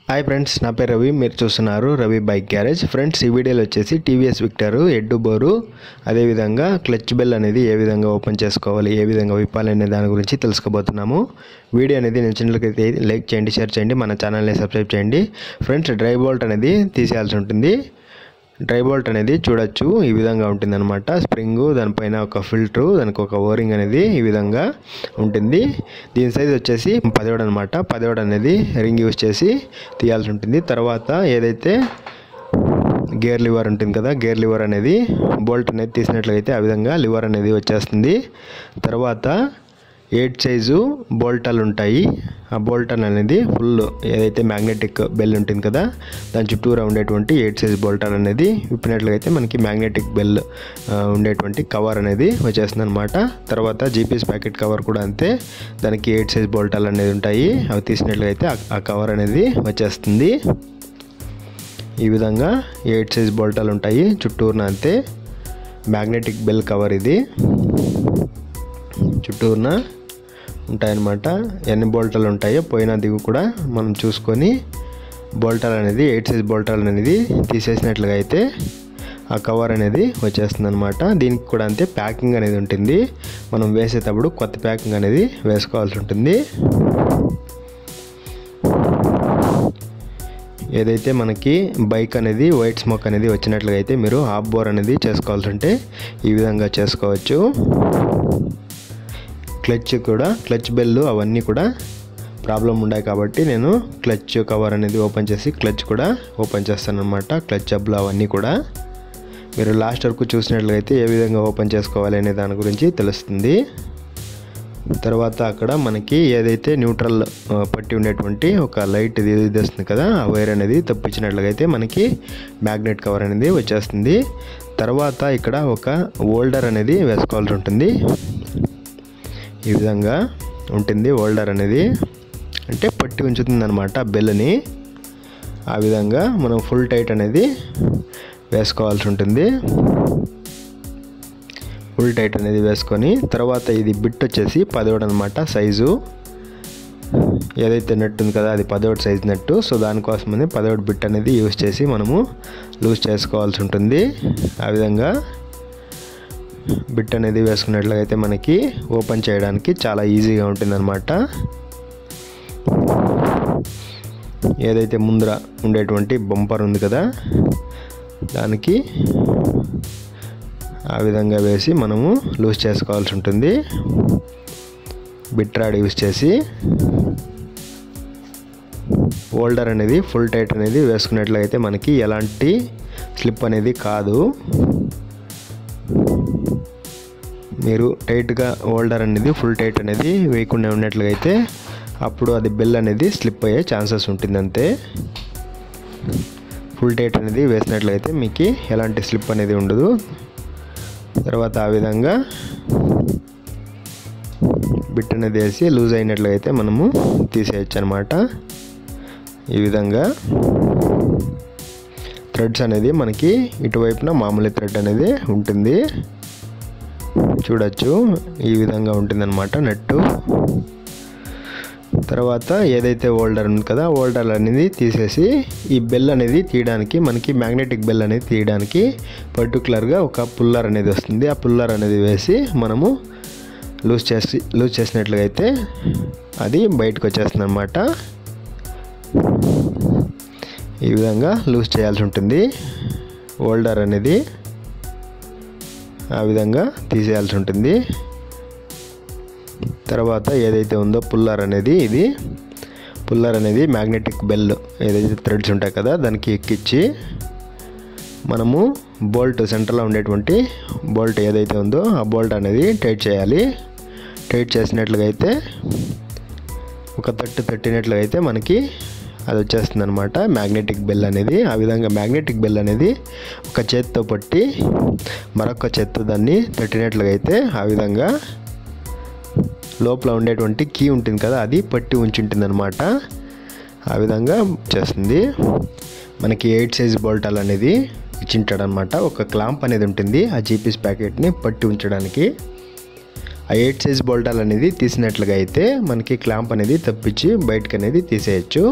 Hi friends, నా పేరు రవి. మీరు చూస్తున్నారు రవి బైక్ గ్యారేజ్. ఫ్రెండ్స్, ఈ వీడియోలో వచ్చేసి టీవీఎస్ విక్టర్ ఎడ్డు బోరు, అదేవిధంగా క్లచ్ బెల్ అనేది ఏ విధంగా ఓపెన్ చేసుకోవాలి, ఏ విధంగా విప్పాలి అనే దాని గురించి తెలుసుకోబోతున్నాము. వీడియో అనేది నచ్చినట్లయితే లైక్ చేయండి, షేర్ చేయండి, మన ఛానల్ని సబ్స్క్రైబ్ చేయండి. ఫ్రెండ్స్, డ్రై బోల్ట్ అనేది తీసేయాల్సి ఉంటుంది. డ్రై బోల్ట్ అనేది చూడొచ్చు, ఈ విధంగా ఉంటుందన్నమాట. స్ప్రింగు, దానిపైన ఒక ఫిల్టరు, దానికి ఒక ఓరింగ్ అనేది ఈ విధంగా ఉంటుంది. దీని సైజ్ వచ్చేసి 17 అనమాట. 17 అనేది రింగ్ యూజ్ చేసి తీయాల్సి ఉంటుంది. తర్వాత ఏదైతే గేర్ లివర్ ఉంటుంది కదా, గేర్ లివర్ అనేది బోల్ట్ అనేది తీసినట్లయితే ఆ విధంగా లివర్ అనేది వచ్చేస్తుంది. తర్వాత 8 సైజు బోల్టాలు ఉంటాయి. ఆ బోల్టన్ అనేది ఫుల్ ఏదైతే మ్యాగ్నెటిక్ బెల్ ఉంటుంది కదా, దాని చుట్టూరా ఉండేటువంటి 8 సైజ్ బోల్టాలు అనేది విప్పినట్లయితే మనకి మ్యాగ్నెటిక్ బెల్ ఉండేటువంటి కవర్ అనేది వచ్చేస్తుంది అనమాట. తర్వాత జీపీఎస్ ప్యాకెట్ కవర్ కూడా అంతే, దానికి 8 సైజ్ బోల్టాలు అనేది ఉంటాయి. అవి తీసినట్లయితే ఆ కవర్ అనేది వచ్చేస్తుంది. ఈ విధంగా 8 సైజ్ బోల్టాలు ఉంటాయి చుట్టూరున. అంతే మ్యాగ్నెటిక్ బెల్ కవర్ ఇది చుట్టూరున ఉంటాయన్నమాట. ఎన్ని బోల్టాలు ఉంటాయో పోయిన దిగు కూడా మనం చూసుకొని బోల్టాలు అనేది 8 సైజ్ బోల్టాలు అనేది తీసేసినట్లుగా అయితే ఆ కవర్ అనేది వచ్చేస్తుంది అనమాట. దీనికి కూడా అంతే ప్యాకింగ్ అనేది ఉంటుంది. మనం వేసేటప్పుడు కొత్త ప్యాకింగ్ అనేది వేసుకోవాల్సి ఉంటుంది. ఏదైతే మనకి బైక్ అనేది వైట్ స్మోక్ అనేది వచ్చినట్లుగా అయితే మీరు హాఫ్ బోర్ అనేది చేసుకోవాల్సి ఉంటే ఈ విధంగా చేసుకోవచ్చు. క్లచ్ బెల్ అవన్నీ కూడా ప్రాబ్లం ఉన్నాయి కాబట్టి నేను క్లచ్ కవర్ అనేది ఓపెన్ చేసి క్లచ్ కూడా ఓపెన్ చేస్తాను అనమాట. క్లచ్ జబ్బులు అవన్నీ కూడా మీరు లాస్ట్ వరకు చూసినట్లయితే ఏ విధంగా ఓపెన్ చేసుకోవాలి అనే దాని గురించి తెలుస్తుంది. తర్వాత అక్కడ మనకి ఏదైతే న్యూట్రల్ పట్టి ఉండేటువంటి ఒక లైట్ ఇది వస్తుంది కదా, ఆ వైర్ అనేది తప్పించినట్లయితే మనకి మ్యాగ్నెట్ కవర్ అనేది వచ్చేస్తుంది. తర్వాత ఇక్కడ ఒక హోల్డర్ అనేది వేసుకోవాల్సి ఉంటుంది. ఈ విధంగా ఉంటుంది హోల్డర్ అనేది, అంటే పట్టి ఉంచుతుంది అనమాట బెల్ని. ఆ విధంగా మనం ఫుల్ టైట్ అనేది వేసుకోవాల్సి ఉంటుంది. ఫుల్ టైట్ అనేది వేసుకొని తర్వాత ఇది బిట్ వచ్చేసి 17 అనమాట సైజు. ఏదైతే నెట్ ఉంది కదా, అది 17 సైజు నెట్టు. సో దానికోసమని 17 బిట్ అనేది యూజ్ చేసి మనము లూజ్ చేసుకోవాల్సి ఉంటుంది. ఆ విధంగా బిట్ అనేది వేసుకున్నట్లయితే మనకి ఓపెన్ చేయడానికి చాలా ఈజీగా ఉంటుందన్నమాట. ఏదైతే ముందర ఉండేటువంటి బంపర్ ఉంది కదా, దానికి ఆ విధంగా వేసి మనము లూజ్ చేసుకోవాల్సి ఉంటుంది. బిట్ రాడ్ యూజ్ చేసి హోల్డర్ అనేది ఫుల్ టైట్ అనేది వేసుకున్నట్లయితే మనకి ఎలాంటి స్లిప్ అనేది కాదు. మీరు టైట్గా హోల్డర్ అనేది ఫుల్ టైట్ అనేది వేయకుండా ఉన్నట్లయితే అప్పుడు అది బెల్ అనేది స్లిప్ అయ్యే ఛాన్సెస్ ఉంటుంది. అంతే ఫుల్ టైట్ అనేది వేసినట్లయితే మీకు ఎలాంటి స్లిప్ అనేది ఉండదు. తర్వాత ఆ విధంగా బిట్ అనేది వేసి లూజ్ అయినట్లయితే మనము తీసేయచ్చు అనమాట. ఈ విధంగా థ్రెడ్స్ అనేది మనకి ఇటువైపున మామూలు థ్రెడ్ అనేది ఉంటుంది, చూడొచ్చు. ఈ విధంగా ఉంటుందన్నమాట నెట్టు. తర్వాత ఏదైతే హోల్డర్ ఉంది కదా, హోల్డర్ అనేది తీసేసి ఈ బెల్ అనేది తీయడానికి, మనకి మ్యాగ్నెటిక్ బెల్ అనేది తీయడానికి పర్టికులర్గా ఒక పుల్లర్ అనేది వస్తుంది. ఆ పుల్లర్ అనేది వేసి మనము లూజ్ చేసినట్లయితే అది బయటకు వచ్చేస్తుంది అన్నమాట. ఈ విధంగా లూజ్ చేయాల్సి ఉంటుంది హోల్డర్ అనేది. ఆ విధంగా తీసేయాల్సి ఉంటుంది. తర్వాత ఏదైతే ఉందో పుల్లర్ అనేది, ఇది పుల్లర్ అనేది మ్యాగ్నెటిక్ బెల్ ఏదైతే థ్రెడ్స్ ఉంటాయి కదా, దానికి ఎక్కించి మనము బోల్ట్ సెంటర్లో ఉండేటువంటి బోల్ట్ ఏదైతే ఉందో ఆ బోల్ట్ అనేది టైట్ చేయాలి. టైట్ చేసినట్లుగా అయితే ఒక తట్టినట్లుగా అయితే మనకి అది వచ్చేస్తుంది అనమాట మ్యాగ్నెటిక్ బెల్ అనేది. ఆ విధంగా మ్యాగ్నెటిక్ బెల్ అనేది ఒక చేత్తో పట్టి మరొక చేత్తో దాన్ని తట్టినట్లుగా అయితే ఆ విధంగా లోపల ఉండేటువంటి కీ ఉంటుంది కదా, అది పట్టి ఉంచుంటుంది అనమాట. ఆ విధంగా చేస్తుంది. మనకి 8 సైజ్ బోల్టాలు అనేది ఇచ్చింటాడనమాట. ఒక క్లాంప్ అనేది ఉంటుంది ఆ జీపీఎస్ ప్యాకెట్ని పట్టి ఉంచడానికి. ఆ 8 సైజ్ బోల్టాలు అనేది తీసినట్లుగా అయితే మనకి క్లాంప్ అనేది తప్పించి బయటకు అనేది తీసేయచ్చు.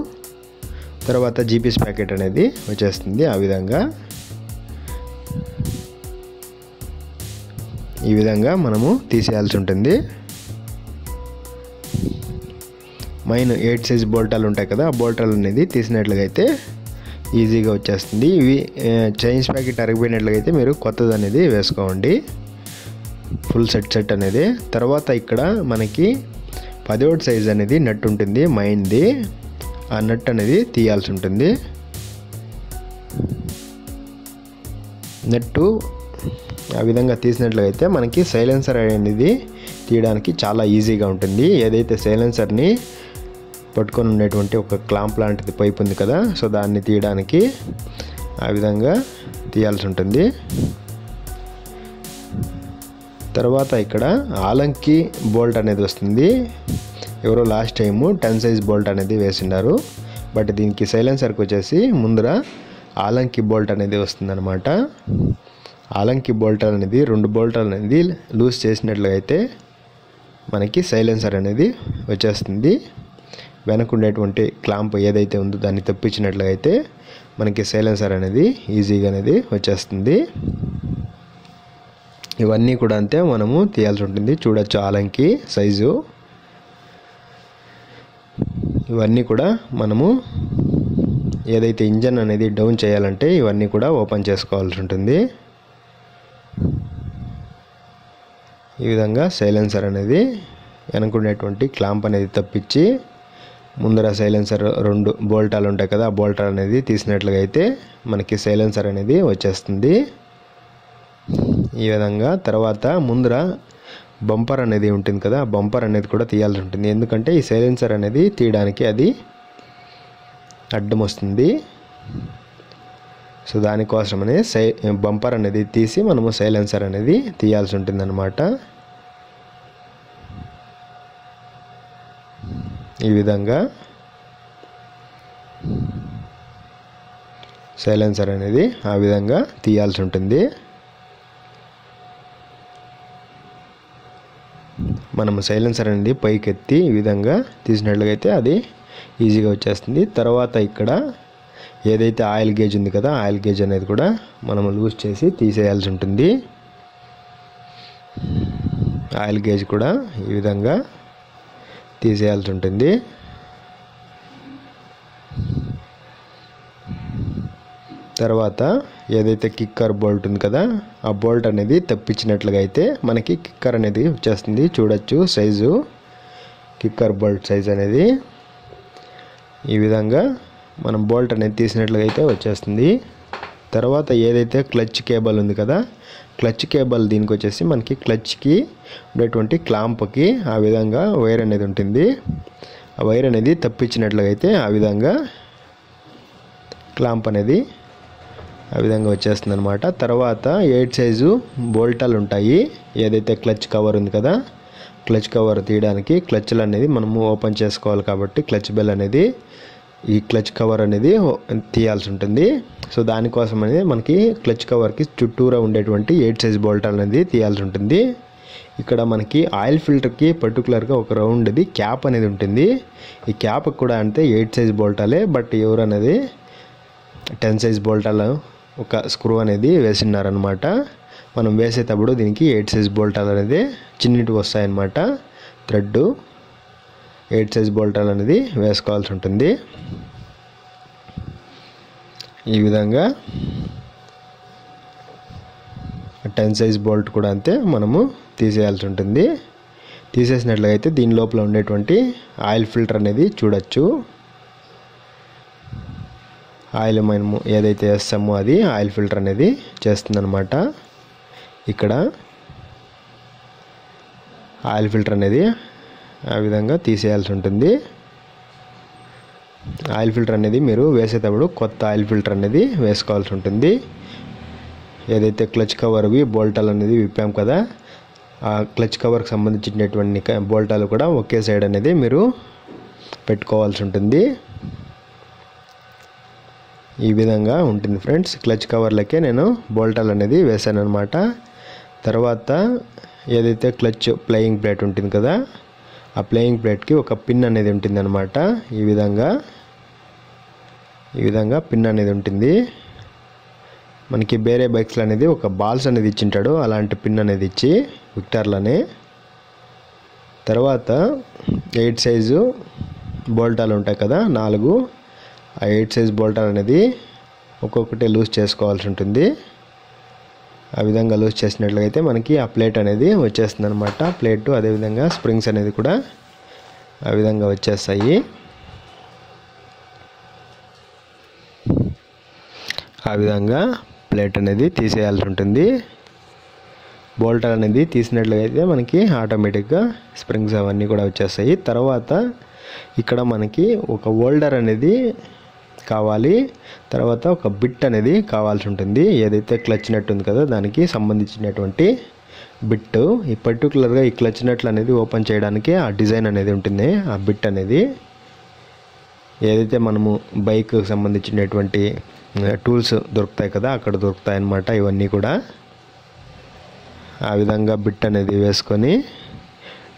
తర్వాత జీపీఎస్ ప్యాకెట్ అనేది వచ్చేస్తుంది. ఈ విధంగా మనము తీసేయాల్సి ఉంటుంది. మెయిన్ 8 సైజ్ బోల్టాలు ఉంటాయి కదా, ఆ బోల్టాలు అనేది తీసినట్లుగా అయితే ఈజీగా వచ్చేస్తుంది. ఇవి చైన్స్ ప్యాకెట్ అరిగిపోయినట్లుగా అయితే మీరు కొత్తది అనేది వేసుకోండి, ఫుల్ సెట్ అనేది. తర్వాత ఇక్కడ మనకి 11 సైజ్ అనేది నట్ ఉంటుంది మెయిన్ది, ఆ నట్ అనేది తీయాల్సి ఉంటుంది. నట్టు ఆ విధంగా తీసినట్లయితే మనకి సైలెన్సర్ అనేది తీయడానికి చాలా ఈజీగా ఉంటుంది. ఏదైతే సైలెన్సర్ని పట్టుకొని ఉండేటువంటి ఒక క్లాంప్ లాంటిది పైప్ ఉంది కదా, సో దాన్ని తీయడానికి ఆ విధంగా తీయాల్సి ఉంటుంది. తర్వాత ఇక్కడ ఆలంకి బోల్ట్ అనేది వస్తుంది. ఎవరో లాస్ట్ టైము 10 సైజ్ బోల్ట్ అనేది వేసినారు, బట్ దీనికి సైలెన్సర్కి వచ్చేసి ముందర ఆలంకి బోల్ట్ అనేది వస్తుందన్నమాట. ఆలంకి బోల్ట్ అనేది 2 బోల్ట్ అనేది లూజ్ చేసినట్లుగా అయితే మనకి సైలెన్సర్ అనేది వచ్చేస్తుంది. వెనక ఉండేటువంటి క్లాంప్ ఏదైతే ఉందో దాన్ని తప్పించినట్లుగా అయితే మనకి సైలెన్సర్ అనేది ఈజీగా అనేది వచ్చేస్తుంది. ఇవన్నీ కూడా అంతే మనము తీయాల్సి ఉంటుంది. చూడొచ్చు ఆలంకి సైజు. ఇవన్నీ కూడా మనము ఏదైతే ఇంజన్ అనేది డౌన్ చేయాలంటే ఇవన్నీ కూడా ఓపెన్ చేసుకోవాల్సి ఉంటుంది. ఈ విధంగా సైలెన్సర్ అనేది వెనుకునేటువంటి క్లాంప్ అనేది తప్పించి ముందర సైలెన్సర్ 2 బోల్టాలు ఉంటాయి కదా, ఆ బోల్టాలు అనేది తీసినట్లుగా అయితే మనకి సైలెన్సర్ అనేది వచ్చేస్తుంది. ఈ విధంగా తర్వాత ముందర బంపర్ అనేది ఉంటుంది కదా, ఆ బంపర్ అనేది కూడా తీయాల్సి ఉంటుంది. ఎందుకంటే ఈ సైలెన్సర్ అనేది తీయడానికి అది అడ్డం వస్తుంది. సో దానికోసమనే బంపర్ అనేది తీసి మనము సైలెన్సర్ అనేది తీయాల్సి ఉంటుందన్నమాట. ఈ విధంగా సైలెన్సర్ అనేది ఆ విధంగా తీయాల్సి ఉంటుంది. మనము సైలెన్సర్ అనేది పైకి ఎత్తి ఈ విధంగా తీసినట్లుగా అయితే అది ఈజీగా వచ్చేస్తుంది. తర్వాత ఇక్కడ ఏదైతే ఆయిల్ గేజ్ ఉంది కదా, ఆయిల్ గేజ్ అనేది కూడా మనము లూజ్ చేసి తీసేయాల్సి ఉంటుంది. ఆయిల్ గేజ్ కూడా ఈ విధంగా తీసేయాల్సి ఉంటుంది. తర్వాత ఏదైతే కిక్కర్ బోల్ట్ ఉంది కదా, ఆ బోల్ట్ అనేది తప్పించినట్లుగా అయితే మనకి కిక్కర్ అనేది వచ్చేస్తుంది. చూడొచ్చు సైజు, కిక్కర్ బోల్ట్ సైజ్ అనేది ఈ విధంగా మనం బోల్ట్ అనేది తీసినట్లుగా అయితే వచ్చేస్తుంది. తర్వాత ఏదైతే క్లచ్ కేబుల్ ఉంది కదా, క్లచ్ కేబుల్ దీనికి వచ్చేసి మనకి క్లచ్కి ఉండేటువంటి క్లాంప్కి ఆ విధంగా వైర్ అనేది ఉంటుంది. ఆ వైర్ అనేది తప్పించినట్లుగా అయితే ఆ విధంగా క్లాంప్ అనేది ఆ విధంగా వచ్చేస్తుంది అనమాట. తర్వాత 8 సైజు బోల్టాలు ఉంటాయి. ఏదైతే క్లచ్ కవర్ ఉంది కదా, క్లచ్ కవర్ తీయడానికి క్లచ్లు అనేది మనము ఓపెన్ చేసుకోవాలి కాబట్టి క్లచ్ బెల్ అనేది ఈ క్లచ్ కవర్ అనేది తీయాల్సి ఉంటుంది. సో దానికోసం అనేది మనకి క్లచ్ కవర్కి చుట్టూరా ఉండేటువంటి 8 సైజ్ బోల్టాలు అనేది తీయాల్సి ఉంటుంది. ఇక్కడ మనకి ఆయిల్ ఫిల్టర్కి పర్టికులర్గా ఒక రౌండ్ది క్యాప్ అనేది ఉంటుంది. ఈ క్యాప్ కూడా అంటే 8 సైజ్ బోల్టాలే, బట్ ఎవరు అనేది 10 సైజ్ బోల్టాలు ఒక స్క్రూ అనేది వేసినారనమాట. మనం వేసేటప్పుడు దీనికి 8 సైజ్ బోల్టాలు అనేది చిన్నటి వస్తాయన్నమాట. థ్రెడ్ 8 సైజ్ బోల్టాలు అనేది వేసుకోవాల్సి ఉంటుంది. ఈ విధంగా 10 సైజ్ బోల్ట్ కూడా అంతే మనము తీసేయాల్సి ఉంటుంది. తీసేసినట్లయితే దీని లోపల ఉండేటువంటి ఆయిల్ ఫిల్టర్ అనేది చూడొచ్చు. ఆయిల్ మనము ఏదైతే వేస్తామో అది ఆయిల్ ఫిల్టర్ అనేది చేస్తుందన్నమాట. ఇక్కడ ఆయిల్ ఫిల్టర్ అనేది ఆ విధంగా తీసేయాల్సి ఉంటుంది. ఆయిల్ ఫిల్టర్ అనేది మీరు వేసేటప్పుడు కొత్త ఆయిల్ ఫిల్టర్ అనేది వేసుకోవాల్సి ఉంటుంది. ఏదైతే క్లచ్ కవర్వి బోల్టాలు అనేది విప్పాం కదా, ఆ క్లచ్ కవర్కి సంబంధించినటువంటి బోల్టాలు కూడా ఒకే సైడ్ అనేది మీరు పెట్టుకోవాల్సి ఉంటుంది. ఈ విధంగా ఉంటుంది ఫ్రెండ్స్. క్లచ్ కవర్లకే నేను బోల్టాలు అనేది వేసాను అనమాట. తర్వాత ఏదైతే క్లచ్ ప్లేయింగ్ ప్లేట్ ఉంటుంది కదా, ఆ ప్లేయింగ్ ప్లేట్కి ఒక పిన్ అనేది ఉంటుంది అనమాట. ఈ విధంగా ఈ విధంగా పిన్ అనేది ఉంటుంది. మనకి వేరే బైక్స్లో అనేది ఒక బాల్స్ అనేది ఇచ్చింటాడు, అలాంటి పిన్ అనేది ఇచ్చి విక్టర్లోనే. తర్వాత 8 సైజు బోల్టాలు ఉంటాయి కదా 4, ఆ 8 సైజు బోల్టాలు అనేది ఒక్కొక్కటి లూజ్ చేసుకోవాల్సి ఉంటుంది. ఆ విధంగా లూజ్ చేసినట్లయితే మనకి ఆ ప్లేట్ అనేది వచ్చేస్తుంది అనమాట. ప్లేటు అదేవిధంగా స్ప్రింగ్స్ అనేది కూడా ఆ విధంగా వచ్చేస్తాయి. ఆ విధంగా ప్లేట్ అనేది తీసేయాల్సి ఉంటుంది. బోల్ట్ అనేది తీసినట్లయితే మనకి ఆటోమేటిక్గా స్ప్రింగ్స్ అవన్నీ కూడా వచ్చేస్తాయి. తర్వాత ఇక్కడ మనకి ఒక హోల్డర్ అనేది కావాలి, తర్వాత ఒక బిట్ అనేది కావాల్సి ఉంటుంది. ఏదైతే క్లచ్ నట్ ఉంది కదా దానికి సంబంధించినటువంటి బిట్. ఈ పర్టికులర్గా ఈ క్లచ్ నట్లు అనేది ఓపెన్ చేయడానికి ఆ డిజైన్ అనేది ఉంటుంది. ఆ బిట్ అనేది ఏదైతే మనము బైక్కి సంబంధించినటువంటి టూల్స్ దొరుకుతాయి కదా అక్కడ దొరుకుతాయి అన్నమాట. ఇవన్నీ కూడా ఆ విధంగా బిట్ అనేది వేసుకొని,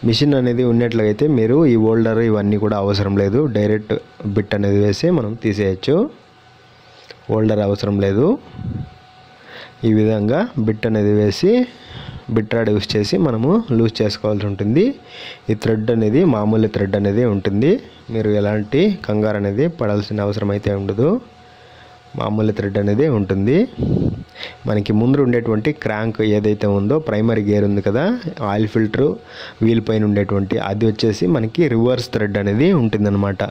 మిషన్ అనేది ఉన్నట్లయితే మీరు ఈ హోల్డర్ ఇవన్నీ కూడా అవసరం లేదు, డైరెక్ట్ బిట్ అనేది వేసి మనం తీసేయచ్చు. హోల్డర్ అవసరం లేదు. ఈ విధంగా బిట్ అనేది వేసి బిట్ రాడ్ యూస్ చేసి మనము లూజ్ చేసుకోవాల్సి ఉంటుంది. ఈ థ్రెడ్ అనేది మామూలు థ్రెడ్ అనేది ఉంటుంది. మీరు ఎలాంటి కంగారు అనేది పడాల్సిన అవసరం అయితే ఉండదు. మామూలు థ్రెడ్ అనేది ఉంటుంది. మనకి ముందు ఉండేటువంటి క్రాంక్ ఏదైతే ఉందో ప్రైమరీ గేర్ ఉంది కదా, ఆయిల్ ఫిల్టర్ వీల్ పైన ఉండేటువంటి అది వచ్చేసి మనకి రివర్స్ థ్రెడ్ అనేది ఉంటుందన్నమాట.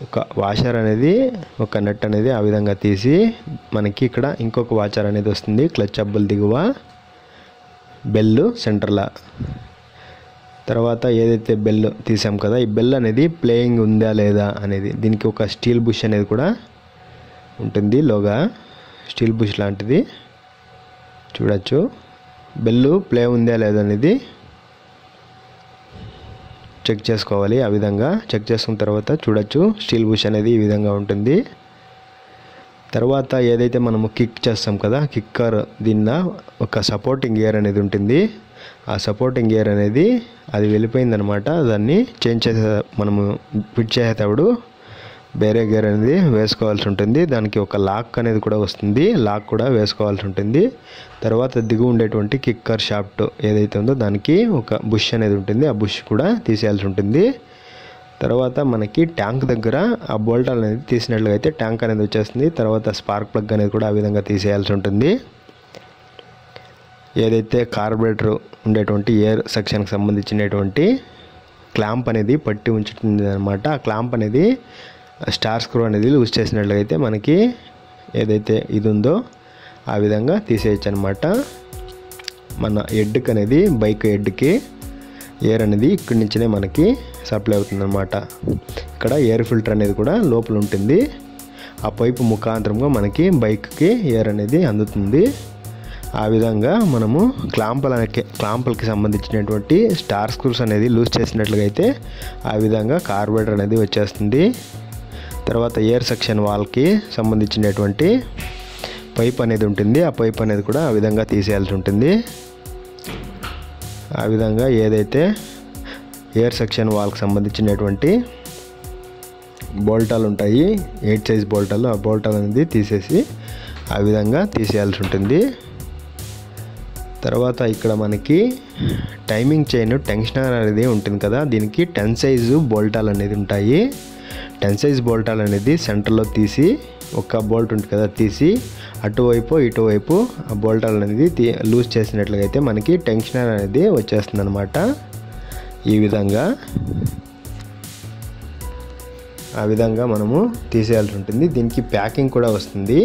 ఒక వాషర్ అనేది ఒక నట్ అనేది ఆ విధంగా తీసి మనకి ఇక్కడ ఇంకొక వాషర్ అనేది వస్తుంది. క్లచ్ అబ్బులు దిగువ బెల్ సెంటర్లా. తర్వాత ఏదైతే బెల్ తీసాం కదా ఈ బెల్ అనేది ప్లేయింగ్ ఉందా లేదా అనేది దీనికి ఒక స్టీల్ బుష్ అనేది కూడా ఉంటుంది. లోగా స్టీల్ బుష్ లాంటిది చూడొచ్చు. బెల్ ప్లే ఉందా లేదా అనేది చెక్ చేసుకోవాలి. ఆ విధంగా చెక్ చేసుకున్న తర్వాత చూడొచ్చు స్టీల్ బుష్ అనేది ఈ విధంగా ఉంటుంది. తర్వాత ఏదైతే మనము కిక్ చేస్తాం కదా కిక్కర్ దీన్న ఒక సపోర్టింగ్ గేర్ అనేది ఉంటుంది. ఆ సపోర్టింగ్ గేర్ అనేది అది వెళ్ళిపోయిందనమాట. దాన్ని చేంజ్ చేసే మనము ఫిట్ చేసేటప్పుడు వేరే గేర్ అనేది వేసుకోవాల్సి ఉంటుంది. దానికి ఒక లాక్ అనేది కూడా వస్తుంది, లాక్ కూడా వేసుకోవాల్సి ఉంటుంది. తర్వాత దిగు ఉండేటువంటి కిక్కర్ షాఫ్ట్ ఏదైతే ఉందో దానికి ఒక బుష్ అనేది ఉంటుంది, ఆ బుష్ కూడా తీసేయాల్సి ఉంటుంది. తర్వాత మనకి ట్యాంక్ దగ్గర ఆ బోల్ట్ అనేది తీసినట్లయితే ట్యాంక్ అనేది వచ్చేస్తుంది. తర్వాత స్పార్క్ ప్లగ్ అనేది కూడా ఆ విధంగా తీసేయాల్సి ఉంటుంది. ఏదైతే కార్బొరేటర్ ఉండేటువంటి ఎయిర్ సెక్షన్కి సంబంధించినటువంటి క్లాంప్ అనేది పట్టి ఉంచుతుంది అనమాట. ఆ క్లాంప్ అనేది స్టార్ స్క్రూ అనేది లూజ్ చేసినట్లయితే మనకి ఏదైతే ఇది ఉందో ఆ విధంగా తీసేయచ్చు అనమాట. మన హెడ్కి అనేది బైక్ హెడ్కి ఎయిర్ అనేది ఇక్కడి నుంచినే మనకి సప్లై అవుతుంది అనమాట. ఇక్కడ ఎయిర్ ఫిల్టర్ అనేది కూడా లోపల ఉంటుంది. ఆ పైపు ముఖాంతరంగా మనకి బైక్కి ఎయిర్ అనేది అందుతుంది. ఆ విధంగా మనము క్లాంపులకి సంబంధించినటువంటి స్టార్ స్క్రూస్ అనేది లూజ్ చేసినట్లయితే ఆ విధంగా కార్బొరేటర్ అనేది వచ్చేస్తుంది. తర్వాత ఎయిర్ సెక్షన్ వాల్కి సంబంధించినటువంటి పైప్ అనేది ఉంటుంది. ఆ పైప్ అనేది కూడా ఆ విధంగా తీసేయాల్సి ఉంటుంది. ఆ విధంగా ఏదైతే ఎయిర్ సెక్షన్ వాల్కి సంబంధించినటువంటి బోల్టాలు ఉంటాయి 8 సైజ్ బోల్టాలు, ఆ బోల్టాలు అనేది తీసేసి ఆ విధంగా తీసేయాల్సి ఉంటుంది. తర్వాత ఇక్కడ మనకి టైమింగ్ చైన్ టెన్షనర్ అనేది ఉంటుంది కదా, దీనికి 10 సైజు బోల్టాలు అనేది ఉంటాయి. 10 సైజ్ బోల్టాలు అనేది సెంటర్లో తీసి ఒక బోల్ట్ ఉంటుంది కదా తీసి అటువైపు ఇటువైపు ఆ బోల్టాలు అనేది లూజ్ చేసినట్లయితే మనకి టెన్షనర్ అనేది వచ్చేస్తుంది అనమాట. ఈ విధంగా ఆ విధంగా మనము తీసేయాల్సి ఉంటుంది. దీనికి ప్యాకింగ్ కూడా వస్తుంది,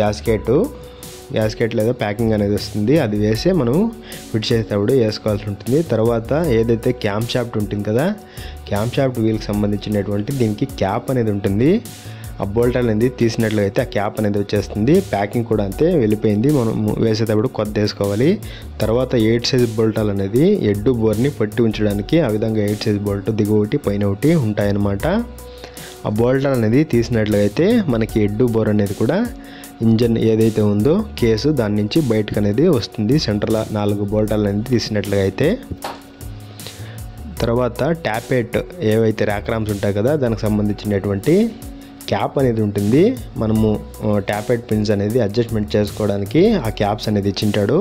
గ్యాస్కెట్ లేదా ప్యాకింగ్ అనేది వస్తుంది. అది వేసే మనం ఫిట్ చేసేటప్పుడు వేసుకోవాల్సి ఉంటుంది. తర్వాత ఏదైతే క్యామ్ షాఫ్ట్ ఉంటుంది కదా, క్యామ్ షాఫ్ట్ వీల్కి సంబంధించినటువంటి దీనికి క్యాప్ అనేది ఉంటుంది. ఆ బోల్ట్ అనేది తీసినట్లయితే ఆ క్యాప్ అనేది వచ్చేస్తుంది. ప్యాకింగ్ కూడా అంతే వెళ్ళిపోయింది, మనం వేసేటప్పుడు కొత్త వేసుకోవాలి. తర్వాత 8 సైజ్ బోల్టాలు అనేది హెడ్ బోర్ని పట్టి ఉంచడానికి ఆ విధంగా 8 సైజ్ బోల్ట్ దిగు ఒకటి పైన ఒకటి ఉంటాయన్నమాట. ఆ బోల్ట్ అనేది తీసినట్లయితే మనకి హెడ్ బోర్ అనేది కూడా ఇంజన్ ఏదైతే ఉందో కేసు దాని నుంచి బయటకు అనేది వస్తుంది. సెంటర్లో 4 బోల్టాలు అనేది తీసినట్లుగా అయితే తర్వాత ట్యాపెట్ ఏవైతే ర్యాక్ ర్యామ్స్ ఉంటాయి కదా దానికి సంబంధించినటువంటి క్యాప్ అనేది ఉంటుంది. మనము ట్యాపెట్ పిన్స్ అనేది అడ్జస్ట్మెంట్ చేసుకోవడానికి ఆ క్యాప్స్ అనేది ఇచ్చింటాడు.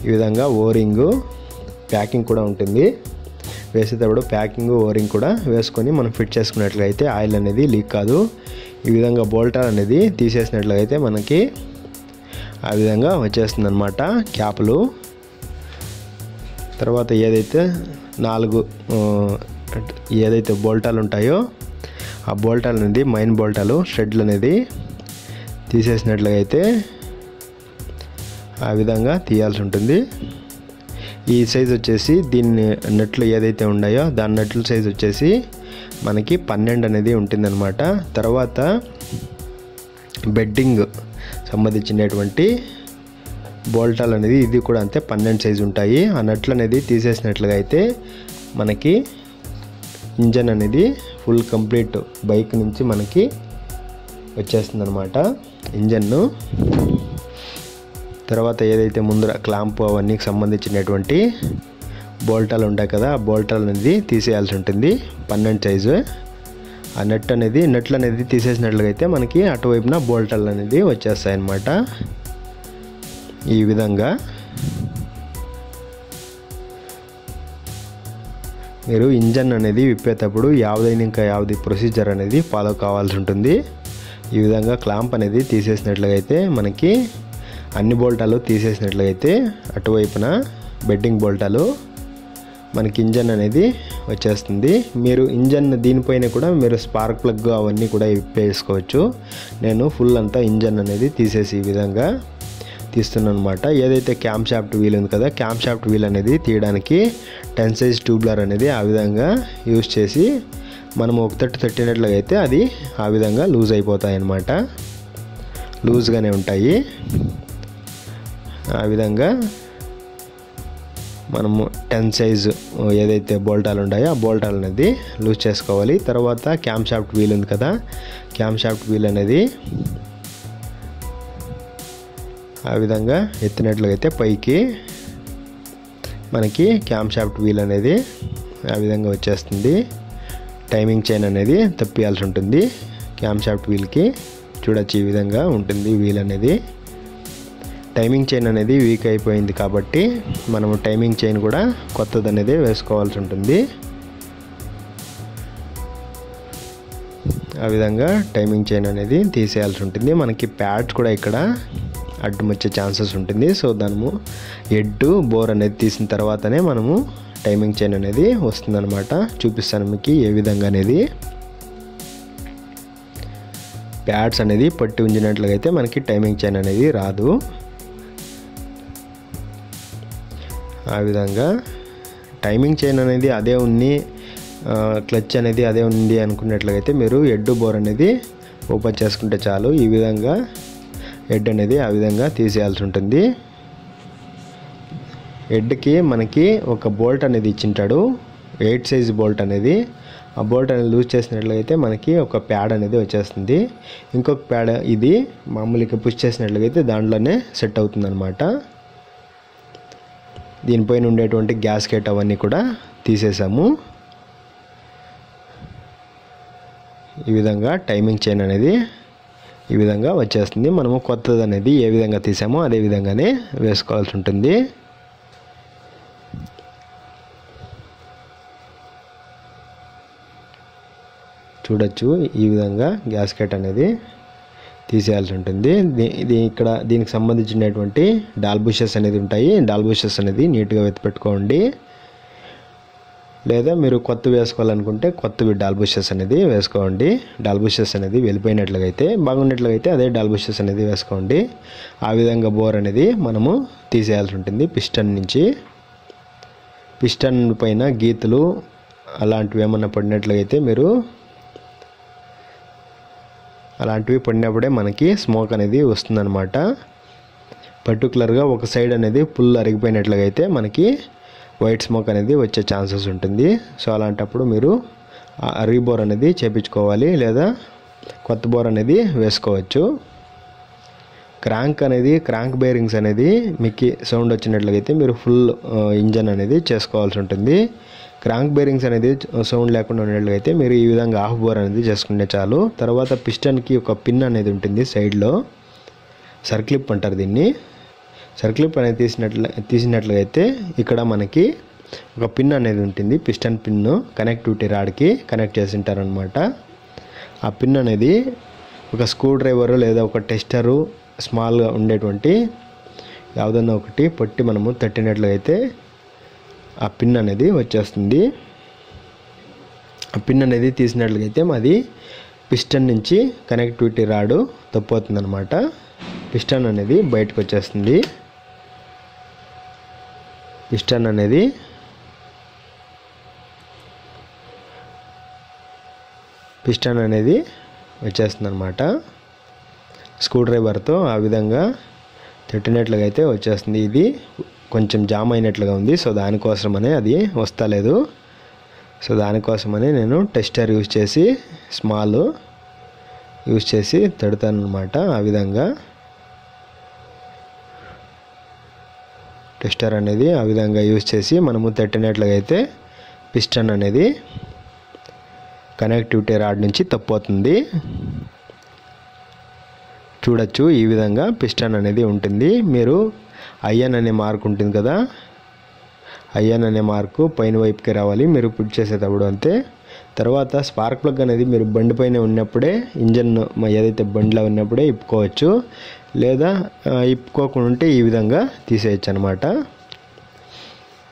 ఈ విధంగా ఓరింగ్ ప్యాకింగ్ కూడా ఉంటుంది. వేసేటప్పుడు ప్యాకింగ్ ఓరింగ్ కూడా వేసుకొని మనం ఫిట్ చేసుకున్నట్లయితే ఆయిల్ అనేది లీక్ కాదు. ఈ విధంగా బోల్టార్ అనేది తీసేసినట్లయితే మనకి ఆ విధంగా వచ్చేస్తుంది అన్నమాట క్యాపులు. తర్వాత ఏదైతే 4 ఏదైతే బోల్టాలు ఉంటాయో ఆ బోల్టాలు అనేది మైన్ బోల్టాలు షెడ్లు అనేది తీసేసినట్లయితే ఆ విధంగా తీయాల్సి ఉంటుంది. ఈ సైజ్ వచ్చేసి దీన్ని నట్లు ఏదైతే ఉన్నాయో దాని నట్లు సైజ్ వచ్చేసి మనకి 12 అనేది ఉంటుందన్నమాట. తర్వాత బెడ్డింగ్ సంబంధించినటువంటి బోల్టాలు అనేది ఇది కూడా అంతే 12 సైజు ఉంటాయి. ఆ నట్లు అనేది తీసేసినట్లుగా అయితే మనకి ఇంజన్ అనేది ఫుల్ కంప్లీట్ బైక్ నుంచి మనకి వచ్చేస్తుంది అనమాట ఇంజన్ను. తర్వాత ఏదైతే ముందర క్లాంప్ అవన్నీ సంబంధించినటువంటి బోల్టాలు ఉంటాయి కదా ఆ బోల్టాలు అనేది తీసేయాల్సి ఉంటుంది 12 సైజు. ఆ నట్లు అనేది తీసేసినట్లుగా అయితే మనకి అటువైపున బోల్టాలు అనేది వచ్చేస్తాయి అన్నమాట. ఈ విధంగా మీరు ఇంజన్ అనేది విప్పేటప్పుడు యావది ప్రొసీజర్ అనేది ఫాలో కావాల్సి ఉంటుంది. ఈ విధంగా క్లాంప్ అనేది తీసేసినట్లయితే మనకి అన్ని బోల్టాలు తీసేసినట్లయితే అటువైపున బెడ్డింగ్ బోల్టాలు మనకి ఇంజన్ అనేది వచ్చేస్తుంది. మీరు ఇంజన్ దీనిపైన కూడా మీరు స్పార్క్ ప్లగ్ అవన్నీ కూడా విప్పేసుకోవచ్చు. నేను ఫుల్ అంతా ఇంజన్ అనేది తీసేసి ఈ విధంగా తీస్తున్నాను అనమాట. ఏదైతే క్యామ్ షాఫ్ట్ వీల్ ఉంది కదా క్యామ్ షాఫ్ట్ వీల్ అనేది తీయడానికి 10 సైజ్ ట్యూబ్లర్ అనేది ఆ విధంగా యూజ్ చేసి మనం ఒక తట్టినట్లుగా అయితే అది ఆ విధంగా లూజ్ అయిపోతాయి అన్నమాట. లూజ్గానే ఉంటాయి. ఆ విధంగా మనము 10 సైజు ఏదైతే బోల్టాలు ఉన్నాయో ఆ బోల్టాలు అనేది లూజ్ చేసుకోవాలి. తర్వాత క్యామ్ షాఫ్ట్ వీల్ ఉంది కదా క్యామ్ షాఫ్ట్ వీల్ అనేది ఆ విధంగా ఎత్తినట్లయితే పైకి మనకి క్యామ్ షాఫ్ట్ వీల్ అనేది ఆ విధంగా వచ్చేస్తుంది. టైమింగ్ చైన్ అనేది తప్పియాల్సి ఉంటుంది క్యామ్ షాఫ్ట్ వీల్కి. చూడొచ్చు ఈ విధంగా ఉంటుంది వీల్ అనేది. టైమింగ్ చైన్ అనేది వీక్ అయిపోయింది కాబట్టి మనము టైమింగ్ చైన్ కూడా కొత్తది అనేది వేసుకోవాల్సి ఉంటుంది. ఆ విధంగా టైమింగ్ చైన్ అనేది తీసేయాల్సి ఉంటుంది. మనకి ప్యాడ్స్ కూడా ఇక్కడ అడ్డం వచ్చే ఛాన్సెస్ ఉంటుంది. సో దానము హెడ్ బోర్ అనేది తీసిన తర్వాతనే మనము టైమింగ్ చైన్ అనేది వస్తుందన్నమాట. చూపిస్తాను మీకు ఏ విధంగా అనేది. ప్యాడ్స్ అనేది పట్టి ఉంచినట్లుగా అయితే మనకి టైమింగ్ చైన్ అనేది రాదు. ఆ విధంగా టైమింగ్ చైన్ అనేది అదే ఉంది, క్లచ్ అనేది అదే ఉంది అనుకున్నట్లయితే మీరు హెడ్ బోర్ అనేది ఓపెన్ చేసుకుంటే చాలు. ఈ విధంగా హెడ్ అనేది ఆ విధంగా తీసేయాల్సి ఉంటుంది. హెడ్కి మనకి ఒక బోల్ట్ అనేది ఇచ్చింటాడు 8 సైజ్ బోల్ట్ అనేది. ఆ బోల్ట్ అనేది లూజ్ చేసినట్లయితే మనకి ఒక ప్యాడ్ అనేది వచ్చేస్తుంది. ఇంకొక ప్యాడ్ ఇది మామూలుగా పుష్ చేసినట్లయితే దాంట్లోనే సెట్ అవుతుంది అనమాట. దీనిపైన ఉండేటువంటి గ్యాస్కెట్ అవన్నీ కూడా తీసేసాము. ఈ విధంగా టైమింగ్ చైన్ అనేది ఈ విధంగా వచ్చేస్తుంది. మనము కొత్తది అనేది ఏ విధంగా తీసామో అదే విధంగానే వేసుకోవాల్సి ఉంటుంది. చూడొచ్చు ఈ విధంగా గ్యాస్కెట్ అనేది తీసేయాల్సి ఉంటుంది. ఇక్కడ దీనికి సంబంధించినటువంటి డాల్బుషెస్ అనేది ఉంటాయి. డాల్బుషెస్ అనేది నీట్గా వెతిపెట్టుకోండి. లేదా మీరు కొత్తవి వేసుకోవాలనుకుంటే కొత్తవి డాల్బుషెస్ అనేది వేసుకోండి. డాల్బుషెస్ అనేది వెళ్ళిపోయినట్లయితే బాగున్నట్లయితే అదే డాల్బుషెస్ అనేది వేసుకోండి. ఆ విధంగా బోర్ అనేది మనము తీసేయాల్సి ఉంటుంది. పిస్టన్ నుంచి పిస్టన్ పైన గీతలు అలాంటివి ఏమన్నా పడినట్లయితే మీరు అలాంటివి పడినప్పుడే మనకి స్మోక్ అనేది వస్తుందన్నమాట. పర్టికులర్గా ఒక సైడ్ అనేది ఫుల్ అరిగిపోయినట్లుగా అయితే మనకి వైట్ స్మోక్ అనేది వచ్చే ఛాన్సెస్ ఉంటుంది. సో అలాంటప్పుడు మీరు రీబోర్ అనేది చేపించుకోవాలి లేదా కొత్త బోర్ అనేది వేసుకోవచ్చు. క్రాంక్ బేరింగ్స్ అనేది మీకు సౌండ్ వచ్చినట్లయితే మీరు ఫుల్ ఇంజన్ అనేది చేసుకోవాల్సి ఉంటుంది. క్రాంక్ బేరింగ్స్ అనేది సౌండ్ లేకుండా ఉండేట్లయితే మీరు ఈ విధంగా హాఫ్ బోర్ అనేది చేసుకుంటే చాలు. తర్వాత పిస్టన్కి ఒక పిన్ అనేది ఉంటుంది సైడ్లో, సర్క్లిప్ అంటారు దీన్ని. సర్క్లిప్ అనేది తీసినట్లయితే ఇక్కడ మనకి ఒక పిన్ అనేది ఉంటుంది, పిస్టన్ పిన్ను కనెక్టివిటీ రాడ్కి కనెక్ట్ చేసి ఉంటారనమాట. ఆ పిన్ అనేది ఒక స్క్రూ డ్రైవరు లేదా ఒక టెస్టరు స్మాల్గా ఉండేటువంటి ಯಾವುದన్నా ఒకటి పట్టి మనము తట్టినట్లయితే ఆ పిన్ అనేది వచ్చేస్తుంది. ఆ పిన్ అనేది తీసినట్లయితే మాది పిస్టన్ నుంచి కనెక్టివిటీ రాడు తప్పుతుంది అనమాట. పిస్టన్ అనేది బయటకు వచ్చేస్తుంది. పిస్టన్ అనేది వచ్చేస్తుంది అనమాట. స్క్రూ డ్రైవర్తో ఆ విధంగా తట్టినట్లుగా అయితే వచ్చేస్తుంది. ఇది కొంచెం జామ్ అయినట్లుగా ఉంది, సో దానికోసమనే అది వస్తలేదు. సో దానికోసమని నేను టెస్టర్ యూజ్ చేసి స్మాల్ యూజ్ చేసి తడతాను అనమాట. ఆ విధంగా టెస్టర్ అనేది ఆ విధంగా యూజ్ చేసి మనము తట్టినట్లుగా అయితే పిస్టన్ అనేది కనెక్టివిటీ రాడ్ నుంచి తప్పుతుంది. చూడొచ్చు ఈ విధంగా పిస్టన్ అనేది ఉంటుంది. మీరు ఐఎన్ అనే మార్క్ ఉంటుంది కదా, ఐఎన్ అనే మార్కు పైన వైపుకి రావాలి మీరు పుట్ చేసేటప్పుడు అంతే. తర్వాత స్పార్క్ ప్లగ్ అనేది మీరు బండి పైన ఉన్నప్పుడే, ఇంజన్ ఏదైతే బండిలో ఉన్నప్పుడే ఇప్పుకోవచ్చు, లేదా ఇప్పుకోకుండా ఉంటే ఈ విధంగా తీసేయచ్చు అనమాట.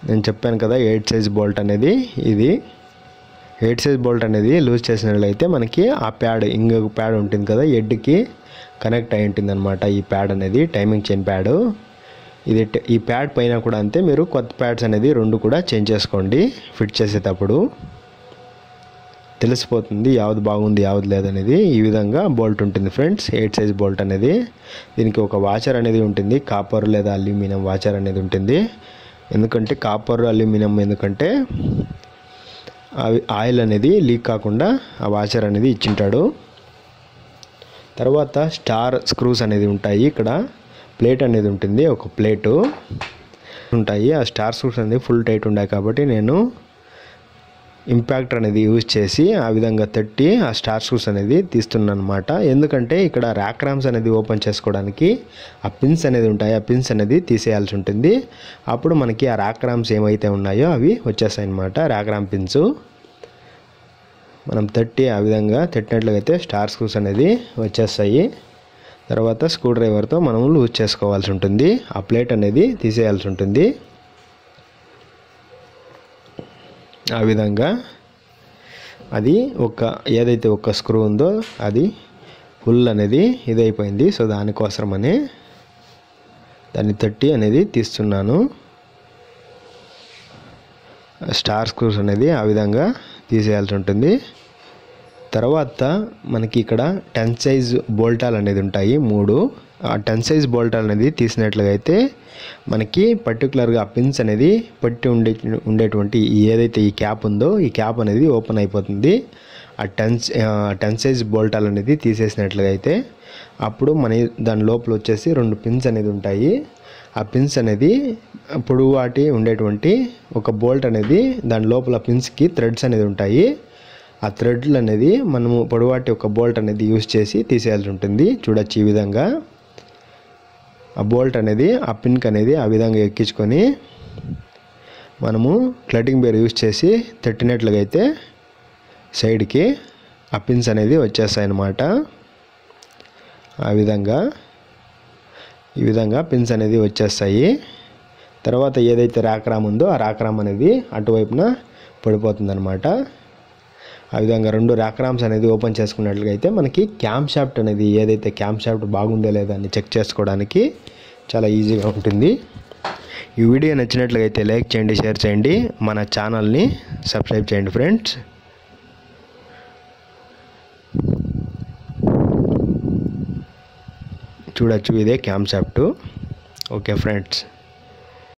నేను చెప్పాను కదా 8 సైజ్ బోల్ట్ అనేది, ఇది 8 సైజ్ బోల్ట్ అనేది లూజ్ చేసినట్లయితే మనకి ఆ ప్యాడ్, ఇంకొక ప్యాడ్ ఉంటుంది కదా హెడ్కి కనెక్ట్ అయి ఉంటుంది అనమాట. ఈ ప్యాడ్ అనేది టైమింగ్ చైన్ ప్యాడ్. ఇది ఈ ప్యాడ్ పైన కూడా అంతే, మీరు కొత్త ప్యాడ్స్ అనేది 2 కూడా చేంజ్ చేసుకోండి. ఫిట్ చేసేటప్పుడు తెలిసిపోతుంది యావది బాగుంది యావది లేదనేది. ఈ విధంగా బోల్ట్ ఉంటుంది ఫ్రెండ్స్, 8 సైజ్ బోల్ట్ అనేది. దీనికి ఒక వాచర్ అనేది ఉంటుంది, కాపర్ లేదా అల్యూమినియం వాచర్ అనేది ఉంటుంది. ఎందుకంటే కాపర్ అల్యూమినియం ఎందుకంటే ఆయిల్ అనేది లీక్ కాకుండా ఆ వాచర్ అనేది ఇచ్చింటాడు. తర్వాత స్టార్ స్క్రూస్ అనేది ఉంటాయి. ఇక్కడ ప్లేట్ అనేది ఉంటుంది, ఒక ప్లేటు ఉంటాయి. ఆ స్టార్ స్క్రూస్ అనేది ఫుల్ టైట్ ఉన్నాయి కాబట్టి నేను ఇంపాక్టర్ అనేది యూజ్ చేసి ఆ విధంగా తట్టి ఆ స్టార్ స్క్రూస్ అనేది తీస్తున్నాను అనమాట. ఎందుకంటే ఇక్కడ ర్యాక్ ర్యామ్స్ అనేది ఓపెన్ చేసుకోవడానికి ఆ పిన్స్ అనేది ఉంటాయి, ఆ పిన్స్ అనేది తీసేయాల్సి ఉంటుంది. అప్పుడు మనకి ఆ ర్యాక్ ర్యామ్స్ ఏమైతే ఉన్నాయో అవి వచ్చేస్తాయి అనమాట. ర్యాక్ ర్యామ్ పిన్స్ మనం తట్టి ఆ విధంగా తట్టినట్లయితే స్టార్ స్క్రూస్ అనేది వచ్చేస్తాయి. తర్వాత స్క్రూ డ్రైవర్తో మనం లూజ్ చేసుకోవాల్సి ఉంటుంది, ఆ ప్లేట్ అనేది తీసేయాల్సి ఉంటుంది. ఆ విధంగా అది ఏదైతే ఒక స్క్రూ ఉందో అది ఫుల్ అనేది ఇదైపోయింది. సో దానికోసమనే దాన్ని తట్టి అనేది తీస్తున్నాను. స్టార్ స్క్రూస్ అనేది ఆ విధంగా తీసేయాల్సి ఉంటుంది. తర్వాత మనకి ఇక్కడ 10 సైజ్ బోల్టాలు అనేది ఉంటాయి 3. ఆ 10 సైజ్ బోల్టాలు అనేది తీసినట్లుగా అయితే మనకి పర్టికులర్గా పిన్స్ అనేది పట్టి ఉండేటువంటి ఏదైతే ఈ క్యాప్ ఉందో ఈ క్యాప్ అనేది ఓపెన్ అయిపోతుంది. ఆ 10 సైజ్ బోల్టాలు అనేది తీసేసినట్లుగా అయితే అప్పుడు దాని లోపల వచ్చేసి 2 పిన్స్ అనేది ఉంటాయి. ఆ పిన్స్ అనేది పొడవాటి ఉండేటువంటి ఒక బోల్ట్ అనేది దాని లోపల పిన్స్కి థ్రెడ్స్ అనేది ఉంటాయి. ఆ థ్రెడ్లు అనేది మనము పొడవాటి ఒక బోల్ట్ అనేది యూజ్ చేసి తీసేయాల్సి ఉంటుంది. చూడొచ్చు ఈ విధంగా ఆ బోల్ట్ అనేది ఆ పిన్కి అనేది ఆ విధంగా ఎక్కించుకొని మనము క్లటింగ్ బేర్ యూజ్ చేసి తట్టినట్లుగా అయితే సైడ్కి ఆ పిన్స్ అనేది వచ్చేస్తాయి అన్నమాట. ఈ విధంగా పిన్స్ అనేది వచ్చేస్తాయి. తర్వాత ఏదైతే ర్యాక్ ర్యామ్ ఉందో ఆ ర్యాక్ ర్యామ్ అనేది అటువైపున పడిపోతుంది అనమాట. ఆ విధంగా 2 ర్యాక్ ర్యామ్స్ అనేది ఓపెన్ చేసుకున్నట్లుగా అయితే మనకి క్యామ్ షాఫ్ట్ అనేది ఏదైతే క్యామ్ షాఫ్ట్ బాగుందో లేదా అని చెక్ చేసుకోవడానికి చాలా ఈజీగా ఉంటుంది. ఈ వీడియో నచ్చినట్లయితే లైక్ చేయండి, షేర్ చేయండి, మన ఛానల్ని సబ్స్క్రైబ్ చేయండి ఫ్రెండ్స్. చూడొచ్చు ఇదే క్యామ్ షాఫ్ట్. Okay friends.